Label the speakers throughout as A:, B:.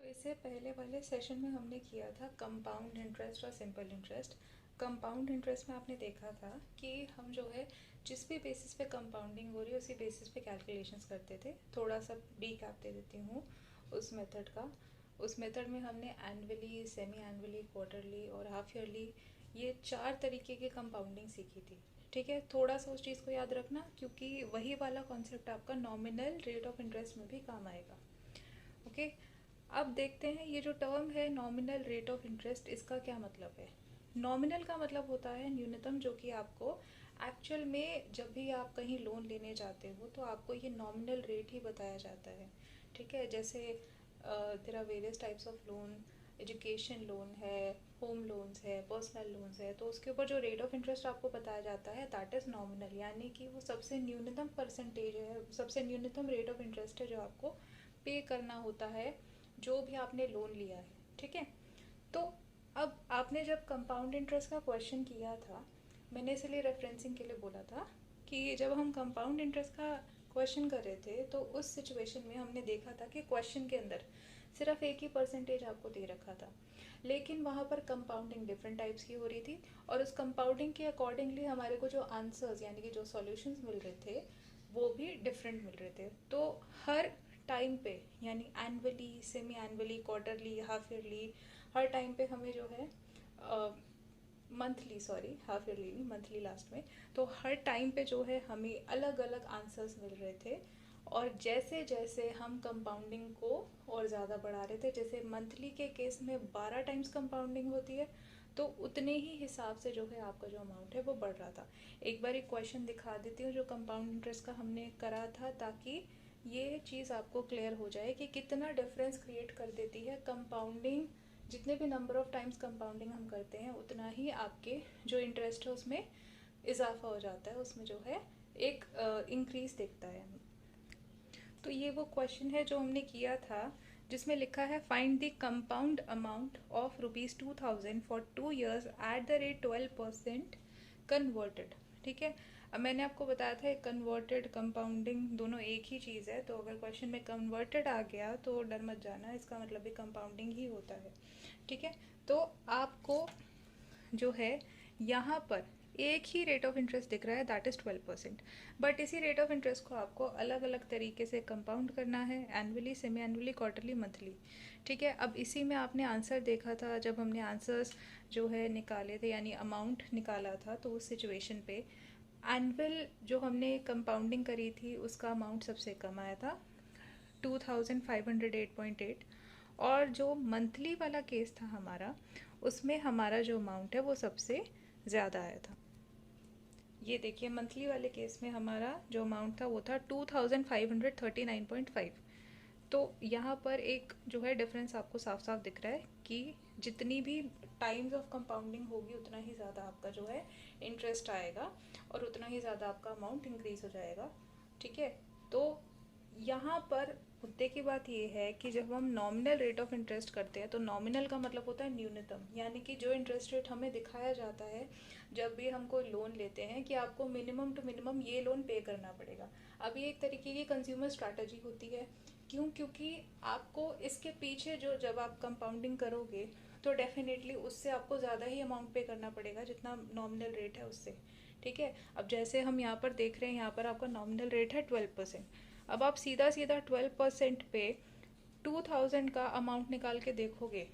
A: इससे पहले वाले सेशन में हमने किया था कंपाउंड इंटरेस्ट और सिंपल इंटरेस्ट। कंपाउंड इंटरेस्ट में आपने देखा था कि हम जो है जिस भी बेसिस पे कंपाउंडिंग हो रही है उसी बेसिस पे कैलकुलेशंस करते थे। थोड़ा सा रीकैप दे देती हूँ उस मेथड का। उस मेथड में हमने एनुअली, सेमी एनुअली, क्वार्टरली और हाफ ईयरली ये 4 तरीके की कंपाउंडिंग सीखी थी। ठीक है, थोड़ा सा उस चीज़ को याद रखना क्योंकि वही वाला कॉन्सेप्ट आपका नॉमिनल रेट ऑफ इंटरेस्ट में भी काम आएगा। ओके, अब देखते हैं ये जो टर्म है नॉमिनल रेट ऑफ इंटरेस्ट, इसका क्या मतलब है। नॉमिनल का मतलब होता है न्यूनतम, जो कि आपको एक्चुअल में जब भी आप कहीं लोन लेने जाते हो तो आपको ये नॉमिनल रेट ही बताया जाता है। ठीक है, जैसे there are various types of loan, education loan है, होम लोन्स है, पर्सनल लोन्स है, तो उसके ऊपर जो रेट ऑफ इंटरेस्ट आपको बताया जाता है दैट इज़ नॉमिनल, यानी कि वो सबसे न्यूनतम परसेंटेज है, सबसे न्यूनतम रेट ऑफ इंटरेस्ट है जो आपको पे करना होता है जो भी आपने लोन लिया है। ठीक है, तो अब आपने जब कंपाउंड इंटरेस्ट का क्वेश्चन किया था, मैंने इसलिए रेफरेंसिंग के लिए बोला था कि जब हम कंपाउंड इंटरेस्ट का क्वेश्चन कर रहे थे तो उस सिचुएशन में हमने देखा था कि क्वेश्चन के अंदर सिर्फ एक ही परसेंटेज आपको दे रखा था, लेकिन वहाँ पर कंपाउंडिंग डिफरेंट टाइप्स की हो रही थी और उस कंपाउंडिंग के अकॉर्डिंगली हमारे को जो आंसर्स यानी कि जो सॉल्यूशंस मिल रहे थे वो भी डिफरेंट मिल रहे थे। तो हर टाइम पे यानी annually, semi annually, quarterly, half yearly, हर टाइम पे हमें जो है मंथली, सॉरी हाफ ईयरली नहीं, मंथली लास्ट में, तो हर टाइम पे जो है हमें अलग अलग आंसर्स मिल रहे थे। और जैसे जैसे हम कंपाउंडिंग को और ज़्यादा बढ़ा रहे थे, जैसे मंथली के केस में 12 टाइम्स कंपाउंडिंग होती है, तो उतने ही हिसाब से जो है आपका जो अमाउंट है वो बढ़ रहा था। एक बार एक क्वेश्चन दिखा देती हूँ जो कंपाउंड इंटरेस्ट का हमने करा था, ताकि ये चीज़ आपको क्लियर हो जाए कि कितना डिफरेंस क्रिएट कर देती है कंपाउंडिंग। जितने भी नंबर ऑफ टाइम्स कंपाउंडिंग हम करते हैं उतना ही आपके जो इंटरेस्ट है उसमें इजाफा हो जाता है, उसमें जो है एक इंक्रीज दिखता है। तो ये वो क्वेश्चन है जो हमने किया था जिसमें लिखा है find the compound amount of ₹2000 for 2 years at the rate 12% converted. ठीक है, अब मैंने आपको बताया था कन्वर्टेड कंपाउंडिंग दोनों एक ही चीज़ है, तो अगर क्वेश्चन में कन्वर्टेड आ गया तो डर मत जाना, इसका मतलब भी कंपाउंडिंग ही होता है। ठीक है, तो आपको जो है यहाँ पर एक ही रेट ऑफ इंटरेस्ट दिख रहा है दैट इज़ 12%, बट इसी रेट ऑफ इंटरेस्ट को आपको अलग अलग तरीके से कंपाउंड करना है, annually, semi annually, quarterly, monthly. ठीक है, अब इसी में आपने आंसर देखा था जब हमने आंसर्स जो है निकाले थे यानी अमाउंट निकाला था, तो उस सिचुएशन पे एनुअल जो हमने कंपाउंडिंग करी थी उसका अमाउंट सबसे कम आया था 2508.8, और जो मंथली वाला केस था हमारा उसमें हमारा जो अमाउंट है वो सबसे ज़्यादा आया था। ये देखिए मंथली वाले केस में हमारा जो अमाउंट था वो था 2539.5। तो यहाँ पर एक जो है डिफरेंस आपको साफ साफ दिख रहा है कि जितनी भी टाइम्स ऑफ कंपाउंडिंग होगी उतना ही ज़्यादा आपका जो है इंटरेस्ट आएगा और उतना ही ज़्यादा आपका अमाउंट इंक्रीज हो जाएगा। ठीक है, तो यहाँ पर मुद्दे की बात ये है कि जब हम नॉमिनल रेट ऑफ इंटरेस्ट करते हैं तो नॉमिनल का मतलब होता है न्यूनतम, यानी कि जो इंटरेस्ट रेट हमें दिखाया जाता है जब भी हम कोई लोन लेते हैं कि आपको मिनिमम टू मिनिमम ये लोन पे करना पड़ेगा। अब ये एक तरीके की कंज्यूमर स्ट्रैटेजी होती है। क्यों? क्योंकि आपको इसके पीछे जो जब आप कंपाउंडिंग करोगे तो डेफिनेटली उससे आपको ज़्यादा ही अमाउंट पे करना पड़ेगा जितना नॉमिनल रेट है उससे। ठीक है, अब जैसे हम यहाँ पर देख रहे हैं यहाँ पर आपका नॉमिनल रेट है 12%। अब आप सीधा सीधा 12% पे 2000 का अमाउंट निकाल के देखोगे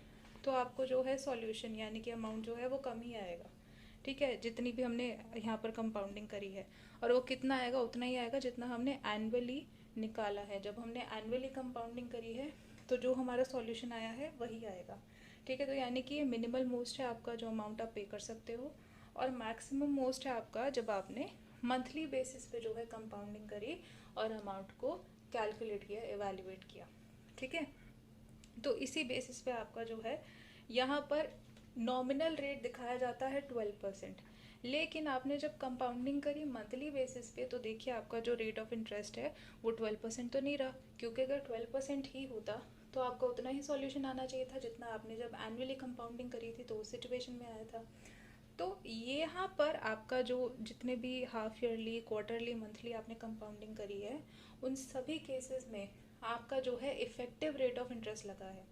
A: तो आपको जो है सॉल्यूशन यानी कि अमाउंट जो है वो कम ही आएगा। ठीक है, जितनी भी हमने यहाँ पर कंपाउंडिंग करी है, और वो कितना आएगा? उतना ही आएगा जितना हमने एनुअली निकाला है। जब हमने एनुअली कंपाउंडिंग करी है तो जो हमारा सॉल्यूशन आया है वही आएगा। ठीक है, तो यानी कि ये मिनिमल मोस्ट है आपका जो अमाउंट आप पे कर सकते हो, और मैक्सिमम मोस्ट है आपका जब आपने मंथली बेसिस पे जो है कंपाउंडिंग करी और अमाउंट को कैलकुलेट किया, एवेल्युएट किया। ठीक है, तो इसी बेसिस पे आपका जो है यहाँ पर नॉमिनल रेट दिखाया जाता है 12%, लेकिन आपने जब कंपाउंडिंग करी मंथली बेसिस पे तो देखिए आपका जो रेट ऑफ इंटरेस्ट है वो 12% तो नहीं रहा, क्योंकि अगर 12% ही होता तो आपका उतना ही सॉल्यूशन आना चाहिए था जितना आपने जब एनुअली कंपाउंडिंग करी थी तो उस सिचुएशन में आया था। तो ये यहाँ पर आपका जो जितने भी हाफ ईयरली, क्वार्टरली, मंथली आपने कंपाउंडिंग करी है उन सभी केसेस में आपका जो है इफ़ेक्टिव रेट ऑफ इंटरेस्ट लगा है।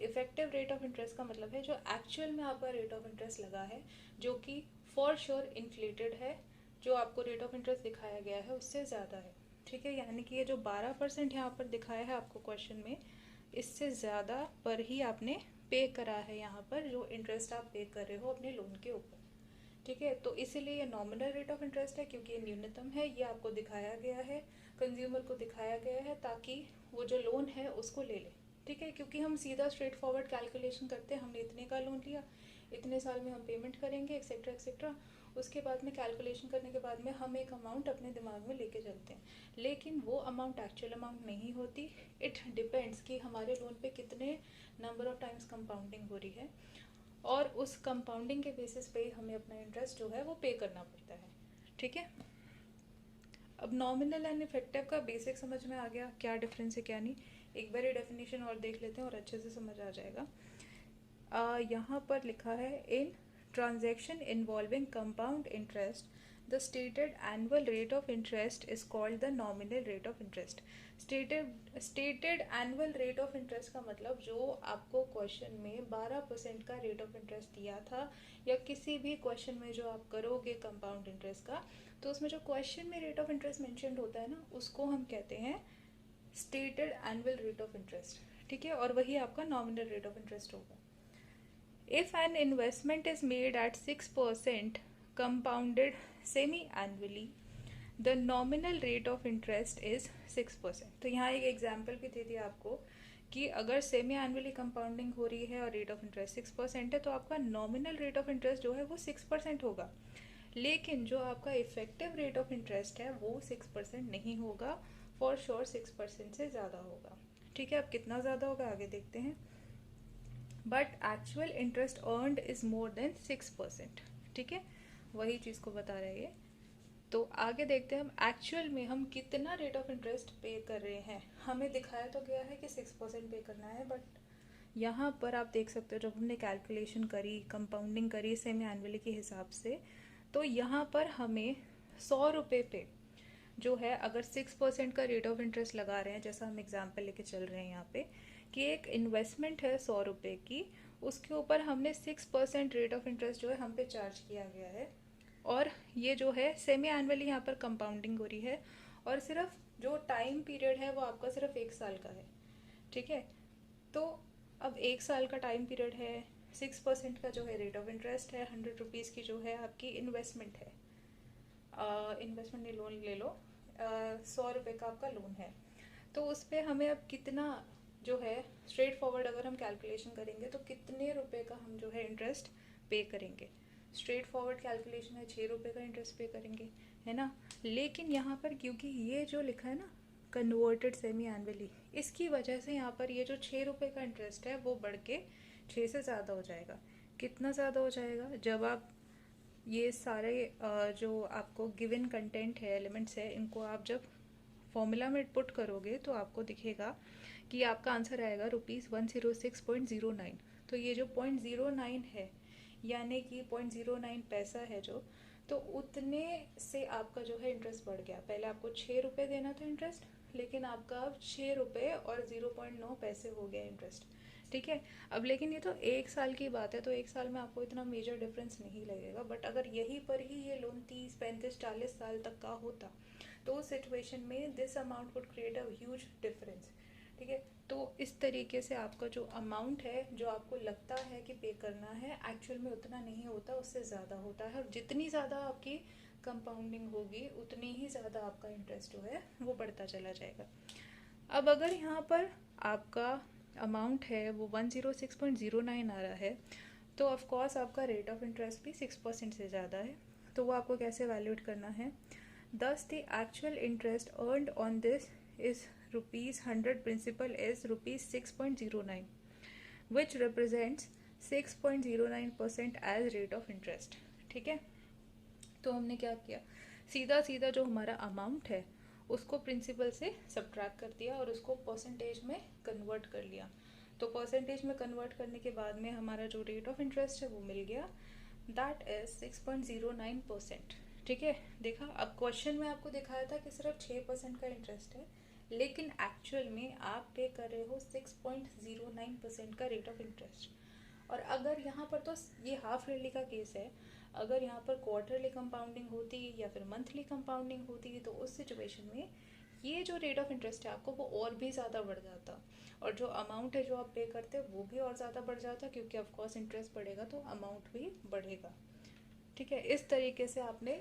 A: इफेक्टिव रेट ऑफ इंटरेस्ट का मतलब है जो एक्चुअल में आपका रेट ऑफ इंटरेस्ट लगा है, जो कि फॉर श्योर इन्फ्लेटेड है, जो आपको रेट ऑफ इंटरेस्ट दिखाया गया है उससे ज़्यादा है। ठीक है, यानी कि ये जो 12% यहाँ पर दिखाया है आपको क्वेश्चन में, इससे ज़्यादा पर ही आपने पे करा है यहाँ पर, जो इंटरेस्ट आप पे कर रहे हो अपने लोन के ऊपर। ठीक है, तो इसीलिए ये नॉमिनल रेट ऑफ इंटरेस्ट है, क्योंकि ये न्यूनतम है, ये आपको दिखाया गया है, कंज्यूमर को दिखाया गया है, ताकि वो जो लोन है उसको ले ले। ठीक है, क्योंकि हम सीधा स्ट्रेट फॉरवर्ड कैलकुलेशन करते हैं, हमने इतने का लोन लिया, इतने साल में हम पेमेंट करेंगे, एक्सेट्रा एक्सेट्रा। उसके बाद में कैलकुलेशन करने के बाद में हम एक अमाउंट अपने दिमाग में लेके चलते हैं, लेकिन वो अमाउंट एक्चुअल अमाउंट नहीं होती। इट डिपेंड्स कि हमारे लोन पे कितने नंबर ऑफ टाइम्स कंपाउंडिंग हो रही है, और उस कंपाउंडिंग के बेसिस पे हमें अपना इंटरेस्ट जो है वो पे करना पड़ता है। ठीक है, अब नॉमिनल एंड इफेक्टिव का बेसिक समझ में आ गया, क्या डिफरेंस है क्या नहीं। एक बार ये डेफिनेशन और देख लेते हैं और अच्छे से समझ आ जाएगा। यहाँ पर लिखा है, इन transaction involving compound interest the stated annual rate of interest is called the nominal rate of interest. Stated annual rate of interest का मतलब जो आपको क्वेश्चन में 12% का रेट ऑफ इंटरेस्ट दिया था, या किसी भी क्वेश्चन में जो आप करोगे कंपाउंड इंटरेस्ट का, तो उसमें जो क्वेश्चन में रेट ऑफ इंटरेस्ट मेंशन्ड होता है ना, उसको हम कहते हैं stated annual rate of interest. ठीक है, और वही आपका नॉमिनल रेट ऑफ इंटरेस्ट होगा। If an investment is made at 6% compounded semi-annually, the nominal rate of interest is 6%। तो यहाँ एक एग्जाम्पल भी दे दिया आपको कि अगर सेमी एनुअली कंपाउंडिंग हो रही है और रेट ऑफ इंटरेस्ट 6% है, तो आपका नॉमिनल रेट ऑफ इंटरेस्ट जो है वो 6% होगा, लेकिन जो आपका इफेक्टिव रेट ऑफ इंटरेस्ट है वो 6% नहीं होगा, फॉर श्योर 6% से ज़्यादा होगा। ठीक है, अब कितना ज़्यादा होगा आगे देखते हैं। But actual interest earned is more than 6%। ठीक है, वही चीज़ को बता रहे हैं। तो आगे देखते हैं हम एक्चुअल में हम कितना रेट ऑफ इंटरेस्ट पे कर रहे हैं। हमें दिखाया तो गया है कि 6% पे करना है, बट यहाँ पर आप देख सकते हो जब हमने कैलकुलेशन करी, कंपाउंडिंग करी सेमी एनुअली के हिसाब से, तो यहाँ पर हमें 100 रुपये पे जो है, अगर 6% का रेट ऑफ इंटरेस्ट लगा रहे हैं, जैसा हम एग्जाम्पल लेके चल रहे हैं यहाँ पे कि एक इन्वेस्टमेंट है 100 रुपये की, उसके ऊपर हमने 6% रेट ऑफ इंटरेस्ट जो है हम पे चार्ज किया गया है, और ये जो है सेमी एनुअली यहाँ पर कंपाउंडिंग हो रही है, और सिर्फ जो टाइम पीरियड है वो आपका सिर्फ 1 साल का है। ठीक है, तो अब 1 साल का टाइम पीरियड है, 6% का जो है रेट ऑफ इंटरेस्ट है, 100 रुपीज़ की जो है आपकी इन्वेस्टमेंट है, इन्वेस्टमेंट नहीं लोन ले लो, 100 रुपये का आपका लोन है, तो उस पर हमें अब कितना जो है स्ट्रेट फॉरवर्ड अगर हम कैलकुलेशन करेंगे तो कितने रुपए का हम जो है इंटरेस्ट पे करेंगे। स्ट्रेट फॉरवर्ड कैलकुलेशन है 6 रुपये का इंटरेस्ट पे करेंगे, है ना। लेकिन यहाँ पर क्योंकि ये जो लिखा है ना कन्वर्टेड सेमी एनुअली, इसकी वजह से यहाँ पर ये जो 6 रुपये का इंटरेस्ट है वो बढ़ के 6 से ज़्यादा हो जाएगा। कितना ज़्यादा हो जाएगा, जब आप ये सारे जो आपको गिवन कंटेंट है, एलिमेंट्स है, इनको आप जब फॉर्मूला में पुट करोगे तो आपको दिखेगा कि आपका आंसर आएगा ₹106.09। तो ये जो 0.09 है, यानी कि 0.09 पैसा है जो, तो उतने से आपका जो है इंटरेस्ट बढ़ गया। पहले आपको 6 रुपये देना था इंटरेस्ट, लेकिन आपका अब 6 रुपये और 0.9 पैसे हो गया इंटरेस्ट। ठीक है, अब लेकिन ये तो 1 साल की बात है, तो 1 साल में आपको इतना मेजर डिफरेंस नहीं लगेगा, बट अगर यहीं पर ही ये लोन 30, 35, 40 साल तक का होता, तो उस सिचुएशन में this amount would create a huge difference. ठीक है, तो इस तरीके से आपका जो अमाउंट है, जो आपको लगता है कि पे करना है, एक्चुअल में उतना नहीं होता, उससे ज़्यादा होता है, और जितनी ज़्यादा आपकी कंपाउंडिंग होगी उतनी ही ज़्यादा आपका इंटरेस्ट जो है वो बढ़ता चला जाएगा। अब अगर यहाँ पर आपका अमाउंट है वो 106.09 आ रहा है, तो ऑफकोर्स आपका रेट ऑफ इंटरेस्ट भी 6% से ज़्यादा है, तो वो आपको कैसे वैल्यूएट करना है। Thus, the actual interest earned on this is ₹100 principal is ₹6.09, which represents 6.09% as rate of interest। ठीक है, तो हमने क्या किया, सीधा सीधा जो हमारा अमाउंट है उसको प्रिंसिपल से सब्ट्रैक्ट कर दिया और उसको परसेंटेज में कन्वर्ट कर लिया। तो परसेंटेज में कन्वर्ट करने के बाद में हमारा जो रेट ऑफ इंटरेस्ट है वो मिल गया, दैट इज 6.09%। ठीक है, देखा, अब क्वेश्चन में आपको दिखाया था कि सिर्फ 6% का इंटरेस्ट है, लेकिन एक्चुअल में आप पे कर रहे हो 6.09% का रेट ऑफ इंटरेस्ट। और अगर यहाँ पर, तो ये हाफ ईयरली का केस है, अगर यहाँ पर क्वार्टरली कंपाउंडिंग होती या फिर मंथली कंपाउंडिंग होती तो उस सिचुएशन में ये जो रेट ऑफ इंटरेस्ट है आपको वो और भी ज़्यादा बढ़ जाता, और जो अमाउंट है जो आप पे करते हैं वो भी और ज़्यादा बढ़ जाता, क्योंकि ऑफकोर्स इंटरेस्ट बढ़ेगा तो अमाउंट भी बढ़ेगा। ठीक है, इस तरीके से आपने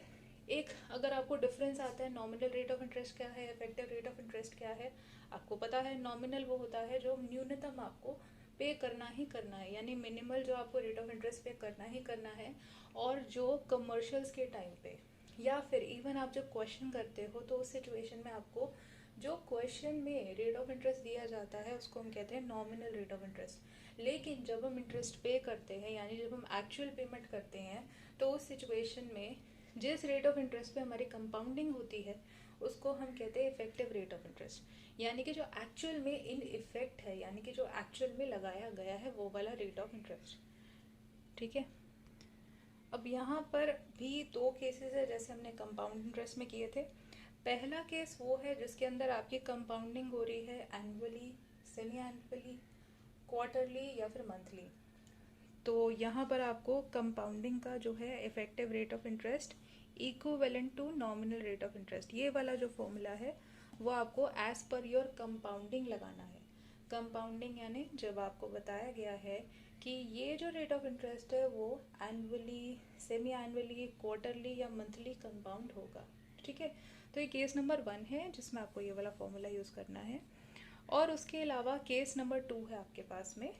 A: एक, अगर आपको डिफरेंस आता है नॉमिनल रेट ऑफ इंटरेस्ट क्या है, इफेक्टिव रेट ऑफ इंटरेस्ट क्या है, आपको पता है नॉमिनल वो होता है जो न्यूनतम आपको पे करना ही करना है, यानी मिनिमल जो आपको रेट ऑफ इंटरेस्ट पे करना ही करना है। और जो कमर्शियल्स के टाइम पे या फिर इवन आप जब क्वेश्चन करते हो तो उस सिचुएशन में आपको जो क्वेश्चन में रेट ऑफ इंटरेस्ट दिया जाता है उसको हम कहते हैं नॉमिनल रेट ऑफ इंटरेस्ट। लेकिन जब हम इंटरेस्ट पे करते हैं, यानी जब हम एक्चुअल पेमेंट करते हैं, तो उस सिचुएशन में जिस रेट ऑफ इंटरेस्ट पे हमारी कंपाउंडिंग होती है उसको हम कहते हैं इफेक्टिव रेट ऑफ इंटरेस्ट, यानी कि जो एक्चुअल में इन इफेक्ट है, यानी कि जो एक्चुअल में लगाया गया है वो वाला रेट ऑफ इंटरेस्ट। ठीक है, अब यहाँ पर भी दो केसेस है जैसे हमने कंपाउंड इंटरेस्ट में किए थे। पहला केस वो है जिसके अंदर आपकी कंपाउंडिंग हो रही है एनुअली, सेमी एनुअली, क्वार्टरली या फिर मंथली। तो यहाँ पर आपको कंपाउंडिंग का जो है effective rate of interest equivalent to nominal rate of interest, ये वाला जो फॉर्मूला है वो आपको एज पर योर कंपाउंडिंग लगाना है। कंपाउंडिंग यानी जब आपको बताया गया है कि ये जो रेट ऑफ इंटरेस्ट है वो एनुअली, सेमी एनुअली, क्वार्टरली या मंथली कंपाउंड होगा। ठीक है, तो ये केस नंबर 1 है जिसमें आपको ये वाला फॉर्मूला यूज़ करना है। और उसके अलावा केस नंबर 2 है आपके पास में,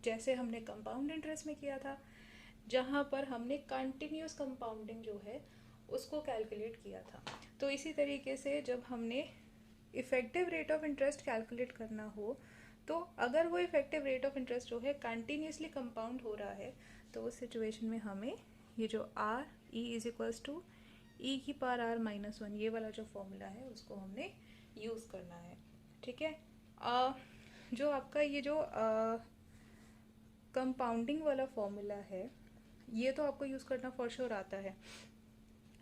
A: जैसे हमने कंपाउंड इंटरेस्ट में किया था, जहाँ पर हमने कंटिन्यूस कंपाउंडिंग जो है उसको कैलकुलेट किया था। तो इसी तरीके से जब हमने effective rate of interest calculate करना हो, तो अगर वो इफेक्टिव रेट ऑफ इंटरेस्ट जो है कंटिन्यूसली कंपाउंड हो रहा है, तो उस सिचुएशन में हमें ये जो r e is equals to e की पावर आर माइनस 1, ये वाला जो फॉर्मूला है उसको हमने यूज़ करना है। ठीक है, जो आपका ये जो कंपाउंडिंग वाला फॉर्मूला है ये तो आपको यूज़ करना फॉर श्योर आता है,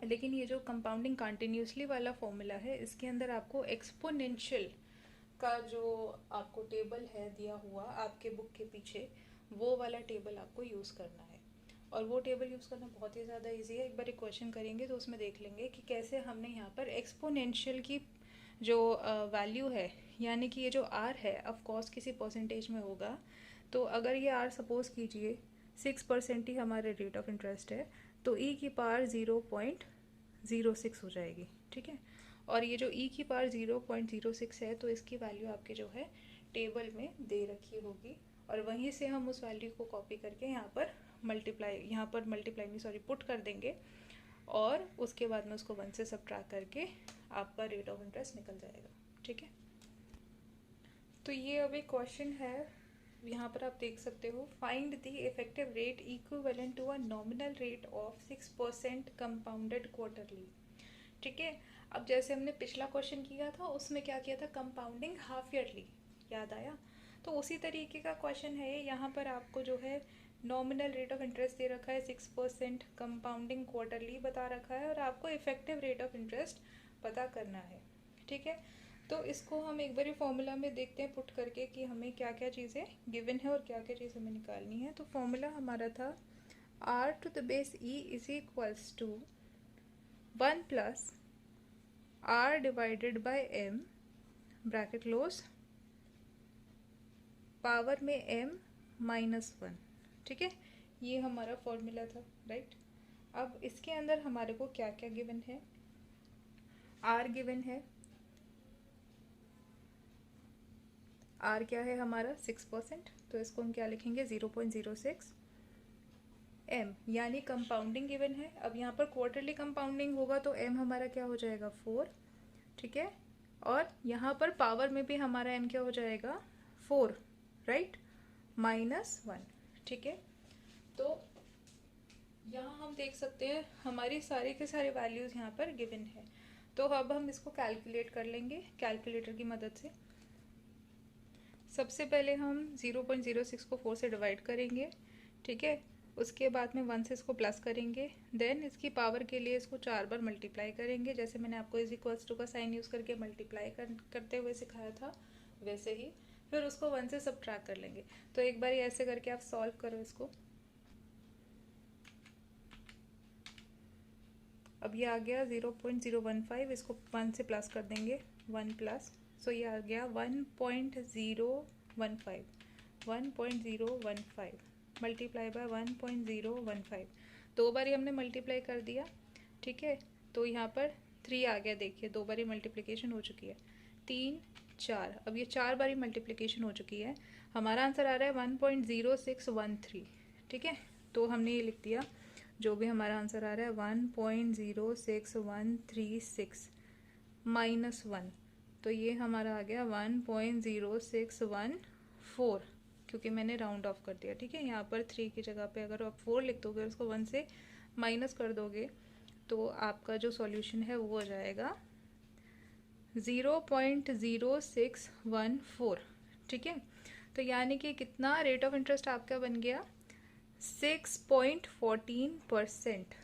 A: लेकिन ये जो कंपाउंडिंग कंटिन्यूसली वाला फॉर्मूला है इसके अंदर आपको एक्सपोनेंशियल का जो आपको टेबल है दिया हुआ आपके बुक के पीछे, वो वाला टेबल आपको यूज़ करना है। और वो टेबल यूज़ करना बहुत ही ज़्यादा इजी है, एक बार एक क्वेश्चन करेंगे तो उसमें देख लेंगे कि कैसे हमने यहाँ पर एक्सपोनेंशियल की जो वैल्यू है, यानी कि ये जो आर है ऑफ कोर्स किसी परसेंटेज में होगा, तो अगर ये आर सपोज कीजिए 6% ही हमारे रेट ऑफ इंटरेस्ट है, तो ई की पावर 0.06 हो जाएगी। ठीक है, और ये जो ई की पावर 0.06 है तो इसकी वैल्यू आपके जो है टेबल में दे रखी होगी, और वहीं से हम उस वैल्यू को कॉपी करके यहाँ पर मल्टीप्लाई में सॉरी पुट कर देंगे, और उसके बाद में उसको 1 से सब्ट्रैक्ट करके आपका रेट ऑफ इंटरेस्ट निकल जाएगा। ठीक है, तो ये अब एक क्वेश्चन है, यहाँ पर आप देख सकते हो, find the effective rate equivalent to a nominal rate of 6% compounded quarterly. ठीक है, अब जैसे हमने पिछला क्वेश्चन किया था उसमें क्या किया था, कंपाउंडिंग हाफ ईयरली, याद आया? तो उसी तरीके का क्वेश्चन है ये। यहाँ पर आपको जो है नॉमिनल रेट ऑफ इंटरेस्ट दे रखा है 6%, कंपाउंडिंग क्वार्टरली बता रखा है, और आपको इफेक्टिव रेट ऑफ इंटरेस्ट पता करना है। ठीक है, तो इसको हम एक बार फॉर्मूला में देखते हैं पुट करके कि हमें क्या क्या चीज़ें गिवन है और क्या क्या चीज़ हमें निकालनी है। तो फॉर्मूला हमारा था r to the base e is equals to 1 plus r divided by m bracket close power में m माइनस 1। ठीक है, ये हमारा फॉर्मूला था, राइट। अब इसके अंदर हमारे को क्या क्या गिवन है, r गिवन है, r क्या है हमारा 6%, तो इसको हम क्या लिखेंगे 0.06 m, यानी कंपाउंडिंग गिवन है। अब यहाँ पर क्वार्टरली कंपाउंडिंग होगा तो m हमारा क्या हो जाएगा 4। ठीक है, और यहाँ पर पावर में भी हमारा m क्या हो जाएगा 4, राइट, माइनस 1। ठीक है, तो यहाँ हम देख सकते हैं हमारी सारी के सारे वैल्यूज़ यहाँ पर गिवन है। तो अब हम इसको कैलकुलेट कर लेंगे कैलकुलेटर की मदद से। सबसे पहले हम 0.06 को 4 से डिवाइड करेंगे। ठीक है, उसके बाद में 1 से इसको प्लस करेंगे, देन इसकी पावर के लिए इसको 4 बार मल्टीप्लाई करेंगे, जैसे मैंने आपको इज इक्वल्स टू का साइन यूज़ करके मल्टीप्लाई करते हुए सिखाया था वैसे ही। फिर उसको 1 से सब्ट्रैक्ट कर लेंगे। तो एक बार ऐसे करके आप सॉल्व करो इसको। अब ये आ गया 0.015, इसको 1 से प्लस कर देंगे, 1 प्लस, सो ये आ गया 1.015, 1.015 मल्टीप्लाई बाय 1.015। दो बार ही हमने मल्टीप्लाई कर दिया, ठीक है। तो यहाँ पर 3 आ गया, देखिए 2 बार ही मल्टीप्लिकेशन हो चुकी है, 3 4, अब ये 4 बार ही मल्टीप्लिकेशन हो चुकी है। हमारा आंसर आ रहा है 1.0613, ठीक है। तो हमने ये लिख दिया, जो भी हमारा आंसर आ रहा है 1.06136 माइनस 1, तो ये हमारा आ गया 1.0614, क्योंकि मैंने राउंड ऑफ कर दिया, ठीक है। यहाँ पर 3 की जगह पे अगर आप 4 लिख दोगे, उसको 1 से माइनस कर दोगे, तो आपका जो सॉल्यूशन है वो हो जाएगा 0.0614, ठीक है। तो यानी कि कितना रेट ऑफ इंटरेस्ट आपका बन गया, 6.14%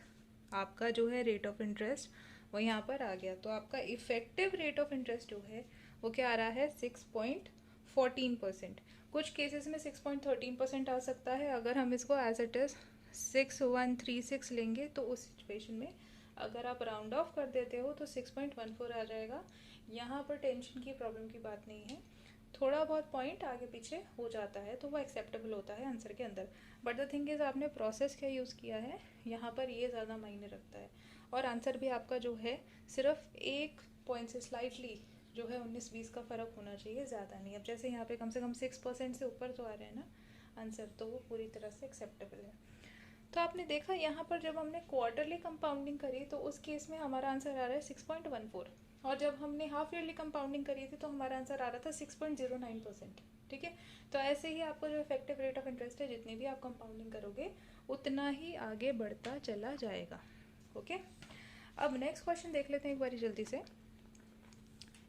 A: आपका जो है रेट ऑफ इंटरेस्ट वो यहाँ पर आ गया। तो आपका इफेक्टिव रेट ऑफ इंटरेस्ट जो है वो क्या आ रहा है, 6.14%। कुछ केसेस में 6.13% आ सकता है। अगर हम इसको एज इट इज़ 6136 लेंगे, तो उस सिचुएशन में अगर आप राउंड ऑफ कर देते हो तो 6.14 आ जाएगा। यहाँ पर टेंशन की प्रॉब्लम की बात नहीं है, थोड़ा बहुत पॉइंट आगे पीछे हो जाता है तो वो एक्सेप्टेबल होता है आंसर के अंदर। बट द थिंग इज़ आपने प्रोसेस क्या यूज़ किया है, यहाँ पर ये ज़्यादा मायने रखता है। और आंसर भी आपका जो है सिर्फ एक पॉइंट से स्लाइटली जो है 19-20 का फ़र्क होना चाहिए, ज़्यादा नहीं। अब जैसे यहाँ पे कम से कम 6% से ऊपर तो आ रहे हैं ना आंसर, तो वो पूरी तरह से एक्सेप्टेबल है। तो आपने देखा यहाँ पर जब हमने क्वार्टरली कंपाउंडिंग करी तो उस केस में हमारा आंसर आ रहा है 6.14, और जब हमने हाफ ईयरली कंपाउंडिंग करी थी तो हमारा आंसर आ रहा था 6.09%, ठीक है। तो ऐसे ही आपको जो इफेक्टिव रेट ऑफ इंटरेस्ट है, जितनी भी आप कंपाउंडिंग करोगे उतना ही आगे बढ़ता चला जाएगा। ओके, अब नेक्स्ट क्वेश्चन देख लेते हैं एक बारी जल्दी से।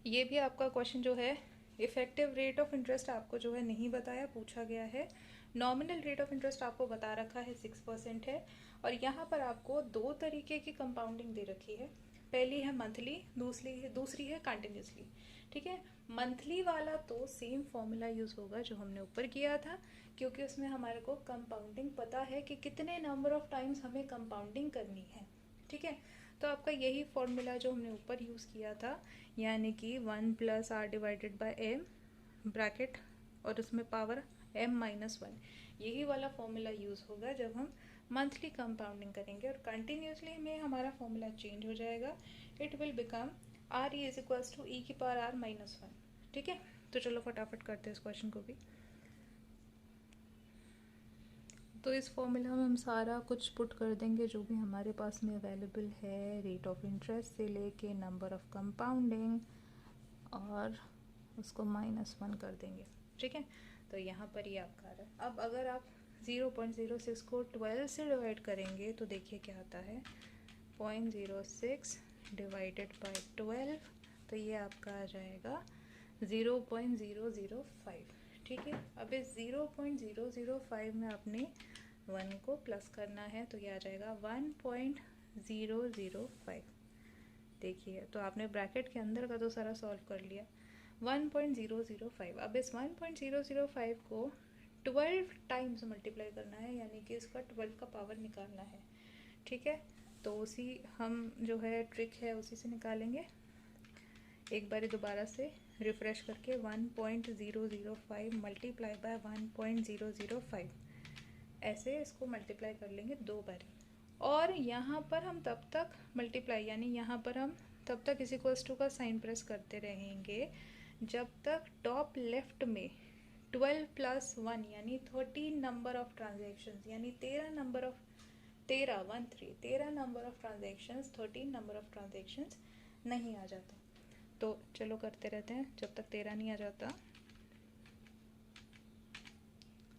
A: ये भी आपका क्वेश्चन जो है इफेक्टिव रेट ऑफ इंटरेस्ट आपको जो है नहीं बताया, पूछा गया है। नॉमिनल रेट ऑफ इंटरेस्ट आपको बता रखा है 6% है, और यहाँ पर आपको 2 तरीके की कंपाउंडिंग दे रखी है। पहली है मंथली, दूसरी है कंटिन्यूसली, ठीक है। मंथली वाला तो सेम फॉर्मूला यूज़ होगा जो हमने ऊपर किया था, क्योंकि उसमें हमारे को कंपाउंडिंग पता है कि कितने नंबर ऑफ टाइम्स हमें कंपाउंडिंग करनी है, ठीक है। तो आपका यही फॉर्मूला जो हमने ऊपर यूज़ किया था, यानी कि 1 + r divided by m bracket और उसमें पावर m-1, यही वाला फॉर्मूला यूज़ होगा जब हम मंथली कंपाउंडिंग करेंगे। और कंटिन्यूसली में हमारा फॉर्मूला चेंज हो जाएगा, it will become r = e⁻r-1, ठीक है। तो चलो फटाफट करते हैं इस क्वेश्चन को भी। तो इस फॉर्मूला में हम सारा कुछ पुट कर देंगे जो भी हमारे पास में अवेलेबल है, रेट ऑफ इंटरेस्ट से लेके नंबर ऑफ कंपाउंडिंग, और उसको -1 कर देंगे, ठीक है। तो यहाँ पर ये आपका आ रहा है। अब अगर आप 0.06 को 12 से डिवाइड करेंगे तो देखिए क्या आता है, 0.06 डिवाइडेड बाय 12, तो ये आपका आ जाएगा 0.005, ठीक है। अब इस 0.005 में आपने 1 को प्लस करना है, तो ये आ जाएगा 1.005। देखिए, तो आपने ब्रैकेट के अंदर का तो सारा सॉल्व कर लिया, 1.005। अब इस 1.005 को 12 टाइम्स मल्टीप्लाई करना है, यानी कि इसका 12 का पावर निकालना है, ठीक है। तो उसी हम जो है ट्रिक है उसी से निकालेंगे। एक बारी दोबारा से रिफ़्रेश करके 1.005 मल्टीप्लाई बाय 1.005, ऐसे इसको मल्टीप्लाई कर लेंगे 2 बारी। और यहाँ पर हम तब तक मल्टीप्लाई, यानी यहाँ पर हम तब तक इस इक्वल्स टू का साइन प्रेस करते रहेंगे जब तक टॉप लेफ्ट में 12 + 1 यानी 13 नंबर ऑफ ट्रांजेक्शन्स, यानी 13 number of 13 number of transactions, 13 number of transactions नहीं आ जाता। तो चलो करते रहते हैं जब तक 13 नहीं आ जाता।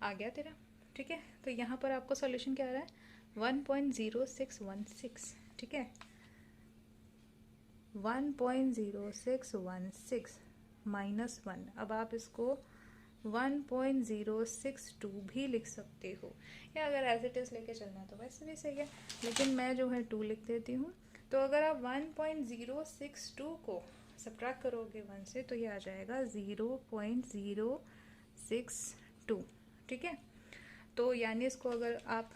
A: आ गया 13, ठीक है। तो यहाँ पर आपको सॉल्यूशन क्या आ रहा है, 1.0616, ठीक है। 1.0616 -1। अब आप इसको 1.062 भी लिख सकते हो, या अगर एज इट इज़ लेके चलना है तो वैसे भी सही है, लेकिन मैं जो है 2 लिख देती हूँ। तो अगर आप 1.062 को सब्ट्रैक्ट करोगे 1 से तो ये आ जाएगा 0.062, ठीक है। तो यानी इसको अगर आप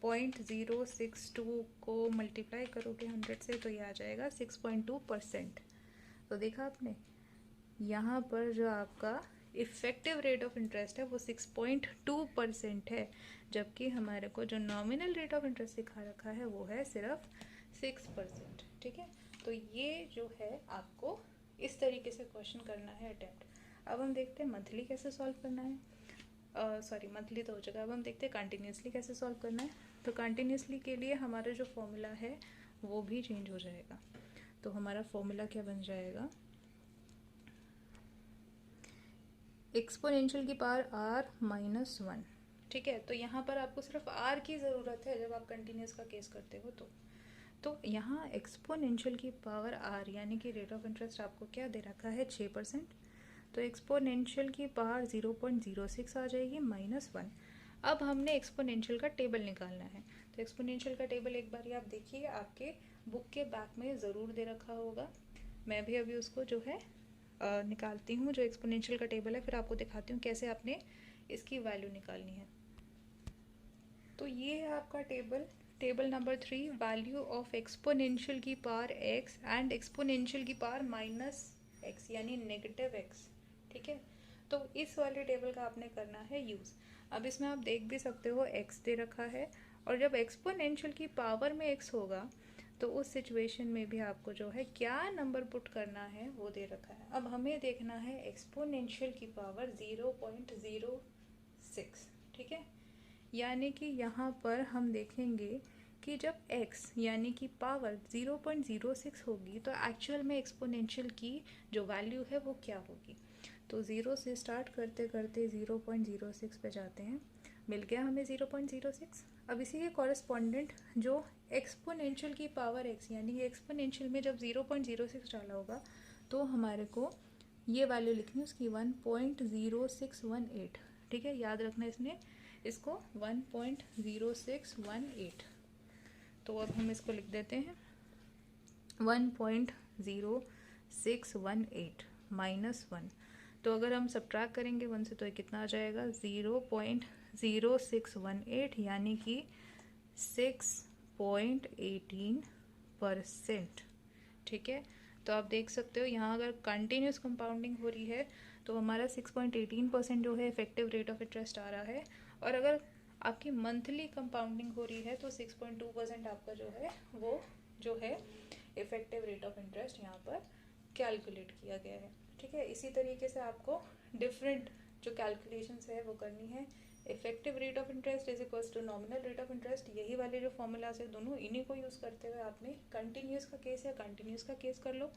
A: 0.062 को मल्टीप्लाई करोगे 100 से तो ये आ जाएगा 6.2%। तो देखा आपने, यहाँ पर जो आपका इफ़ेक्टिव रेट ऑफ इंटरेस्ट है वो 6.2% है, जबकि हमारे को जो नॉमिनल रेट ऑफ इंटरेस्ट दिखा रखा है वो है सिर्फ 6%, ठीक है। तो ये जो है आपको इस तरीके से क्वेश्चन करना है अटेम्प्ट। अब हम देखते हैं मंथली कैसे सॉल्व करना है। सॉरी, मंथली तो हो जाएगा। अब हम देखते हैं कंटिन्यूसली कैसे सॉल्व करना है। तो कंटिन्यूसली के लिए हमारा जो फॉर्मूला है वो भी चेंज हो जाएगा। तो हमारा फॉर्मूला क्या बन जाएगा, एक्सपोनेंशियल की पावर r-1, ठीक है। तो यहाँ पर आपको सिर्फ r की ज़रूरत है जब आप कंटिन्यूस का केस करते हो तो यहाँ एक्सपोनेंशियल की पावर r यानी कि रेट ऑफ इंटरेस्ट आपको क्या दे रखा है 6%। तो एक्सपोनेंशियल की पावर 0.06 आ जाएगी -1। अब हमने एक्सपोनेंशियल का टेबल निकालना है। तो एक्सपोनेंशियल का टेबल एक बार आप देखिए, आपके बुक के बैक में ज़रूर दे रखा होगा। मैं भी अभी उसको जो है निकालती हूँ, जो एक्सपोनेंशियल का टेबल है, फिर आपको दिखाती हूँ कैसे आपने इसकी वैल्यू निकालनी है। तो ये है आपका table number 3, value of exponential की पावर x एंड एक्सपोनेंशियल की पावर -x यानी -x, ठीक है। तो इस वाले टेबल का आपने करना है यूज़। अब इसमें आप देख भी सकते हो x दे रखा है, और जब एक्सपोनेंशियल की पावर में x होगा तो उस सिचुएशन में भी आपको जो है क्या नंबर पुट करना है वो दे रखा है। अब हमें देखना है एक्सपोनेंशियल की पावर 0.06, ठीक है। यानी कि यहाँ पर हम देखेंगे कि जब x यानी कि पावर 0.06 होगी तो एक्चुअल में एक्सपोनेंशियल की जो वैल्यू है वो क्या होगी। तो 0 से स्टार्ट करते करते 0.06 पे जाते हैं, मिल गया हमें 0.06। अब इसी के कॉरेस्पॉन्डेंट जो एक्सपोनेंशियल की पावर x यानी कि एक्सपोनेंशियल में जब 0.06 डाला होगा तो हमारे को ये वैल्यू लिखनी है उसकी 1.0618, ठीक है। याद रखना इसको 1.0618। तो अब हम इसको लिख देते हैं 1.0618 -1। तो अगर हम सब्ट्रैक्ट करेंगे 1 से तो ये कितना आ जाएगा 0.0618 यानी कि 6.18%, ठीक है। तो आप देख सकते हो यहाँ अगर कंटिन्यूस कंपाउंडिंग हो रही है तो हमारा 6.18% जो है इफेक्टिव रेट ऑफ इंटरेस्ट आ रहा है, और अगर आपकी मंथली कंपाउंडिंग हो रही है तो 6.2% आपका जो है वो जो है इफेक्टिव रेट ऑफ इंटरेस्ट यहाँ पर कैलकुलेट किया गया है, ठीक है। इसी तरीके से आपको डिफरेंट जो कैलकुलेशंस है वो करनी है। Effective rate of interest is equals to nominal rate of interest, यही वाले जो फॉर्मूलाज है दोनों इन्हीं को यूज़ करते हुए आपने कंटिन्यूस का केस है कंटिन्यूस का केस कर लो,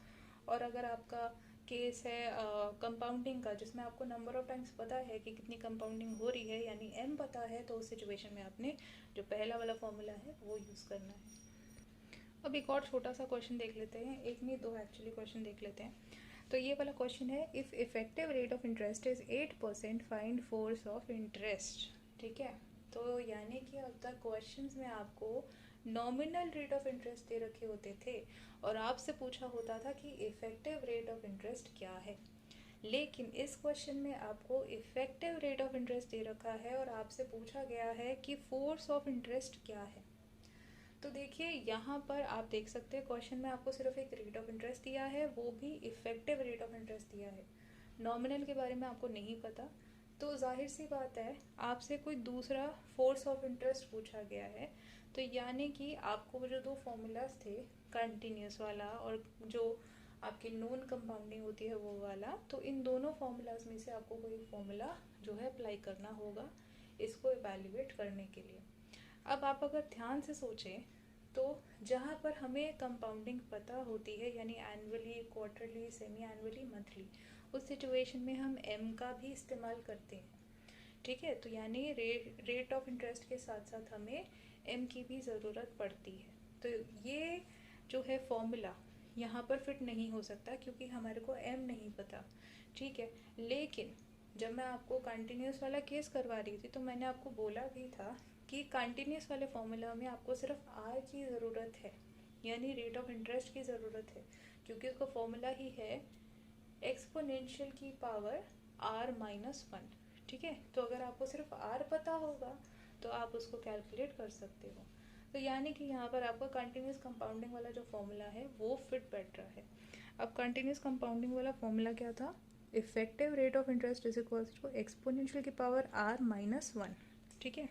A: और अगर आपका केस है कंपाउंडिंग का जिसमें आपको नंबर ऑफ टाइम्स पता है कि कितनी कंपाउंडिंग हो रही है यानी m पता है, तो उस सिचुएशन में आपने जो पहला वाला फॉर्मूला है वो यूज़ करना है। अब एक और छोटा सा क्वेश्चन देख लेते हैं, एक नहीं दो एक्चुअली क्वेश्चन देख लेते हैं। तो ये वाला क्वेश्चन है, if effective rate of interest is 8% find force of interest, ठीक है। तो यानी कि अब तक क्वेश्चंस में आपको नॉमिनल रेट ऑफ इंटरेस्ट दे रखे होते थे और आपसे पूछा होता था कि इफेक्टिव रेट ऑफ इंटरेस्ट क्या है, लेकिन इस क्वेश्चन में आपको इफेक्टिव रेट ऑफ इंटरेस्ट दे रखा है और आपसे पूछा गया है कि फोर्स ऑफ इंटरेस्ट क्या है। तो देखिए यहाँ पर आप देख सकते हैं क्वेश्चन में आपको सिर्फ एक रेट ऑफ इंटरेस्ट दिया है, वो भी इफेक्टिव रेट ऑफ इंटरेस्ट दिया है, नॉमिनल के बारे में आपको नहीं पता। तो जाहिर सी बात है आपसे कोई दूसरा फोर्स ऑफ इंटरेस्ट पूछा गया है, तो यानी कि आपको जो दो फॉर्मूलाज थे कंटिन्यूस वाला और जो आपकी नॉन कंपाउंडिंग होती है वो वाला, तो इन दोनों फॉर्मूलाज में से आपको कोई फॉर्मूला जो है अप्लाई करना होगा इसको इवैल्यूएट करने के लिए। अब आप अगर ध्यान से सोचें तो जहाँ पर हमें कंपाउंडिंग पता होती है यानी annually, quarterly, semi annually, monthly, उस सिचुएशन में हम m का भी इस्तेमाल करते हैं, ठीक है। तो यानी रेट ऑफ इंटरेस्ट के साथ साथ हमें m की भी ज़रूरत पड़ती है। तो ये जो है फॉर्मूला यहाँ पर फिट नहीं हो सकता क्योंकि हमारे को m नहीं पता, ठीक है। लेकिन जब मैं आपको कंटिन्यूस वाला केस करवा रही थी तो मैंने आपको बोला भी था कि कंटिन्यूस वाले फॉर्मूला में आपको सिर्फ आर की ज़रूरत है, यानी रेट ऑफ इंटरेस्ट की ज़रूरत है, क्योंकि उसका फॉर्मूला ही है एक्सपोनेंशियल की पावर r-1। ठीक है, तो अगर आपको सिर्फ r पता होगा तो आप उसको कैलकुलेट कर सकते हो। तो यानी कि यहाँ पर आपका कंटिन्यूस कंपाउंडिंग वाला जो फॉर्मूला है वो फिट बैठ रहा है। अब कंटिन्यूस कंपाउंडिंग वाला फॉर्मूला क्या था? Effective rate of interest is equals to exponential की पावर r-1। ठीक है,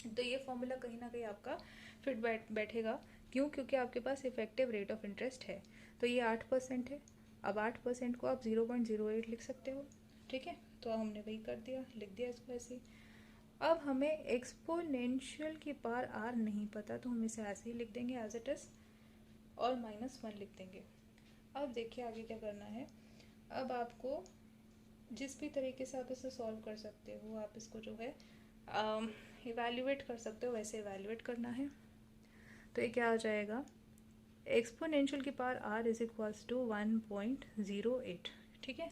A: तो ये फॉर्मूला कहीं ना कहीं आपका फिट बैठेगा। क्यों? क्योंकि आपके पास इफेक्टिव रेट ऑफ इंटरेस्ट है। तो ये 8% है। अब 8% को आप 0.08 लिख सकते हो। ठीक है, तो हमने वही कर दिया, लिख दिया इसको ऐसे ही। अब हमें एक्सपोनेंशियल की पावर आर नहीं पता, तो हम इसे ऐसे ही लिख देंगे एज इट इज़ और -1 लिख देंगे। अब देखिए आगे क्या करना है। अब आपको जिस भी तरीके से आप इसे सॉल्व कर सकते हो, आप इसको जो है इवैल्यूएट कर सकते हो, वैसे इवैल्यूएट करना है। तो ये क्या आ जाएगा? एक्सपोनेंशियल की power r is equals to 1.08। ठीक है,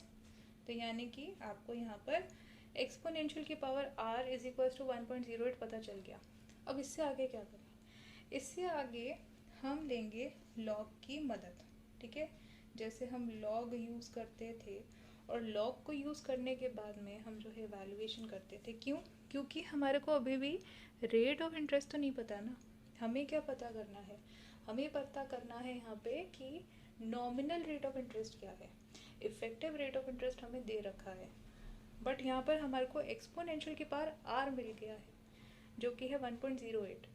A: तो यानी कि आपको यहाँ पर एक्सपोनेंशियल की power r is equals to 1.08 पता चल गया। अब इससे आगे क्या करें? इससे आगे हम लेंगे लॉग की मदद। ठीक है, जैसे हम लॉग यूज़ करते थे और लॉग को यूज़ करने के बाद में हम जो है वैल्यूएशन करते थे। क्यों? क्योंकि हमारे को अभी भी रेट ऑफ इंटरेस्ट तो नहीं पता ना। हमें क्या पता करना है? हमें पता करना है यहाँ पे कि नॉमिनल रेट ऑफ इंटरेस्ट क्या है। इफेक्टिव रेट ऑफ इंटरेस्ट हमें दे रखा है, बट यहाँ पर हमारे को एक्सपोनेंशियल की पावर आर मिल गया है जो कि है 1.08,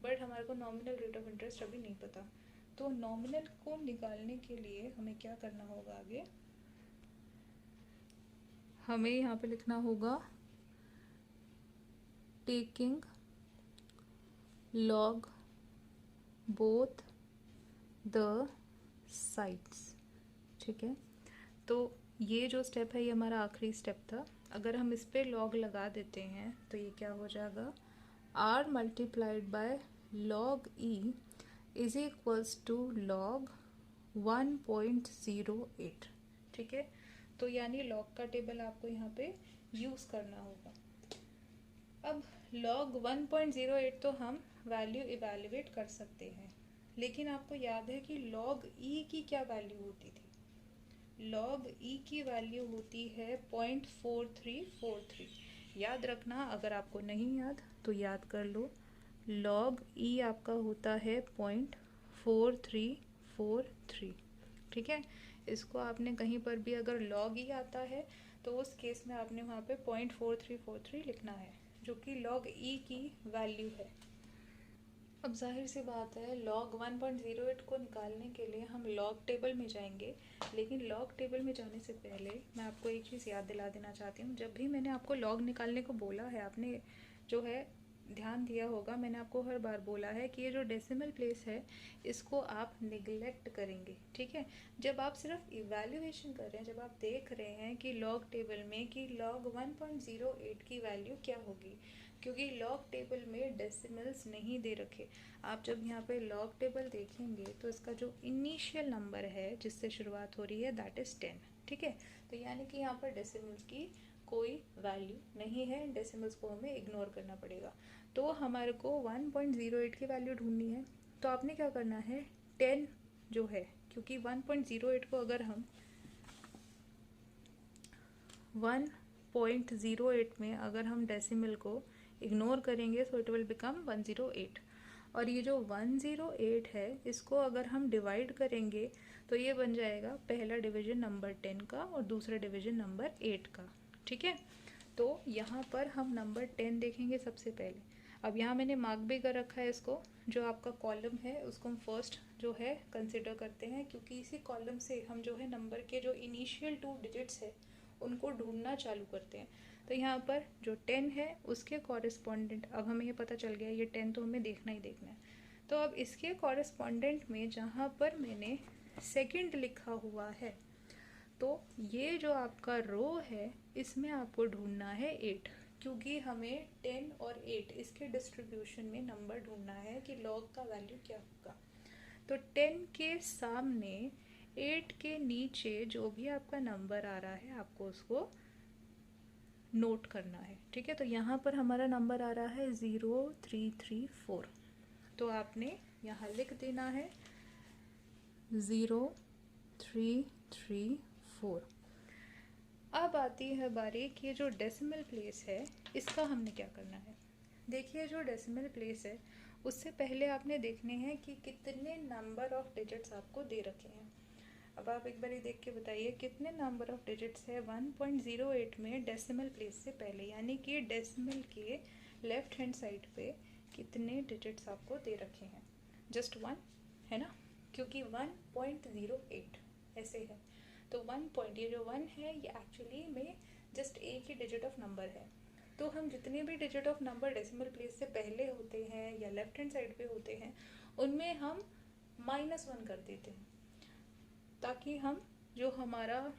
A: बट हमारे को नॉमिनल रेट ऑफ इंटरेस्ट अभी नहीं पता। तो नॉमिनल को निकालने के लिए हमें क्या करना होगा? आगे हमें यहाँ पे लिखना होगा taking log both the sides. ठीक है, तो ये जो स्टेप है ये हमारा आखिरी स्टेप था। अगर हम इस पे लॉग लगा देते हैं तो ये क्या हो जाएगा? r multiplied by log e is equals to log 1.08। ठीक है, तो यानी लॉग का टेबल आपको यहाँ पे यूज़ करना होगा। अब log 1.08 तो हम वैल्यू इवैल्यूएट कर सकते हैं, लेकिन आपको याद है कि log e की क्या वैल्यू होती थी? log e की वैल्यू होती है 0.4343। याद रखना, अगर आपको नहीं याद तो याद कर लो। log e आपका होता है 0.4343। ठीक है, इसको आपने कहीं पर भी अगर log e आता है तो उस केस में आपने वहाँ पे 0.4343 लिखना है, जो कि log e की वैल्यू है। अब जाहिर सी बात है, log 1.08 को निकालने के लिए हम log टेबल में जाएंगे, लेकिन log टेबल में जाने से पहले मैं आपको एक चीज़ याद दिला देना चाहती हूँ। जब भी मैंने आपको log निकालने को बोला है, आपने जो है ध्यान दिया होगा, मैंने आपको हर बार बोला है कि ये जो डेसिमल प्लेस है इसको आप निगलेक्ट करेंगे। ठीक है, जब आप सिर्फ इवैल्यूएशन कर रहे हैं, जब आप देख रहे हैं कि log टेबल में कि log 1.08 की वैल्यू क्या होगी, क्योंकि log टेबल में डेसिमल्स नहीं दे रखे। आप जब यहाँ पे log टेबल देखेंगे तो इसका जो इनिशियल नंबर है जिससे शुरुआत हो रही है दैट इज़ 10। ठीक है, तो यानी कि यहाँ पर डेसिमल्स की कोई वैल्यू नहीं है, डेसिमल्स को हमें इग्नोर करना पड़ेगा। तो हमारे को 1.08 की वैल्यू ढूंढनी है, तो आपने क्या करना है? 10 जो है, क्योंकि 1.08 को अगर हम 1.08 में अगर हम डेसिमल को इग्नोर करेंगे तो इट विल बिकम 108। और ये जो 108 है इसको अगर हम डिवाइड करेंगे तो ये बन जाएगा पहला डिवीजन नंबर 10 का और दूसरा डिवीजन नंबर 8 का। ठीक है, तो यहाँ पर हम नंबर 10 देखेंगे सबसे पहले। अब यहाँ मैंने मार्क भी कर रखा है इसको, जो आपका कॉलम है उसको हम फर्स्ट जो है कंसिडर करते हैं, क्योंकि इसी कॉलम से हम जो है नंबर के जो इनिशियल 2 डिजिट्स है उनको ढूंढना चालू करते हैं। तो यहाँ पर जो 10 है उसके कॉरेस्पॉन्डेंट, अब हमें ये पता चल गया ये 10 तो हमें देखना ही देखना है। तो अब इसके कॉरेस्पॉन्डेंट में जहाँ पर मैंने सेकंड लिखा हुआ है, तो ये जो आपका रो है इसमें आपको ढूंढना है 8, क्योंकि हमें 10 और 8 इसके डिस्ट्रीब्यूशन में नंबर ढूंढना है कि लॉग का वैल्यू क्या होगा। तो 10 के सामने 8 के नीचे जो भी आपका नंबर आ रहा है आपको उसको नोट करना है, ठीक है। तो यहाँ पर हमारा नंबर आ रहा है 0334, तो आपने यहाँ लिख देना है 0334। अब आती है बारी कि ये जो डेसिमल प्लेस है इसका हमने क्या करना है। देखिए जो डेसिमल प्लेस है उससे पहले आपने देखने हैं कि कितने नंबर ऑफ डिजिट्स आपको दे रखे हैं। अब आप एक बारी देख के बताइए कितने नंबर ऑफ डिजिट्स है 1.08 में डेसिमल प्लेस से पहले, यानी कि डेसिमल के लेफ्ट हैंड साइड पे कितने डिजिट्स आपको दे रखे हैं। जस्ट 1 है ना, क्योंकि 1.08 ऐसे है। तो 1 पॉइंट, ये जो 1 है ये एक्चुअली में जस्ट एक ही डिजिट ऑफ नंबर है। तो हम जितने भी digit of number decimal place से पहले होते हैं या लेफ्ट हैंड साइड पे होते हैं उनमें हम -1 कर देते हैं, ताकि हम जो हमारा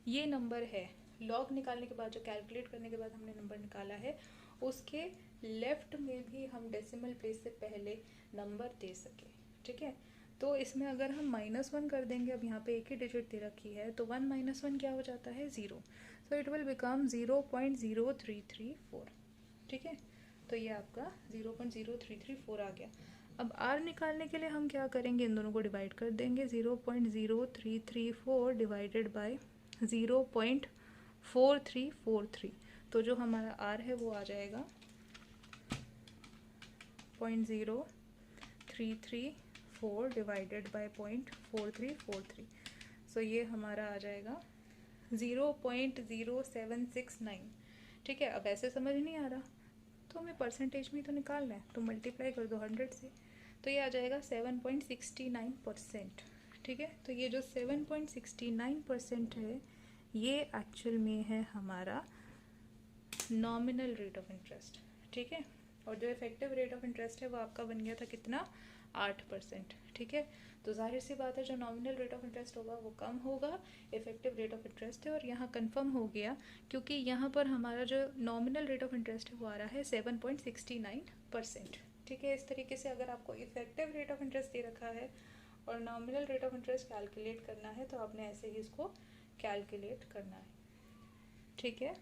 A: ये नंबर है लॉग निकालने के बाद, जो कैलकुलेट करने के बाद हमने नंबर निकाला है, उसके लेफ्ट में भी हम डेसिमल प्लेस से पहले नंबर दे सके, ठीक है। तो इसमें अगर हम -1 कर देंगे, अब यहाँ पे एक ही डिजिट दे रखी है, तो 1 - 1 क्या हो जाता है 0, सो इट विल बिकम 0.0334, ठीक है। तो ये आपका 0.0334 आ गया। अब r निकालने के लिए हम क्या करेंगे, इन दोनों को डिवाइड कर देंगे। 0.0334 डिवाइडेड बाय 0.4343, तो जो हमारा r है वो आ जाएगा 0.0334 डिवाइडेड बाय 0.4343। सो ये हमारा आ जाएगा 0.0769, ठीक है। अब ऐसे समझ नहीं आ रहा तो हमें परसेंटेज में तो निकालना है, तो मल्टीप्लाई कर दो 100 से, तो ये आ जाएगा 7.69%, ठीक है। तो ये जो 7.69% है ये एक्चुअल में है हमारा नॉमिनल रेट ऑफ इंटरेस्ट, ठीक है। और जो इफेक्टिव रेट ऑफ इंटरेस्ट है वो आपका बन गया था कितना, 8%, ठीक है। तो जाहिर सी बात है जो नॉमिनल रेट ऑफ इंटरेस्ट होगा वो कम होगा, इफेक्टिव रेट ऑफ इंटरेस्ट है, और यहाँ कंफर्म हो गया क्योंकि यहाँ पर हमारा जो नॉमिनल रेट ऑफ इंटरेस्ट है वो आ रहा है 7.69%, ठीक है। इस तरीके से अगर आपको इफेक्टिव रेट ऑफ इंटरेस्ट दे रखा है और nominal rate of interest calculate करना है तो आपने ऐसे ही इसको कैलकुलेट करना है, ठीक है।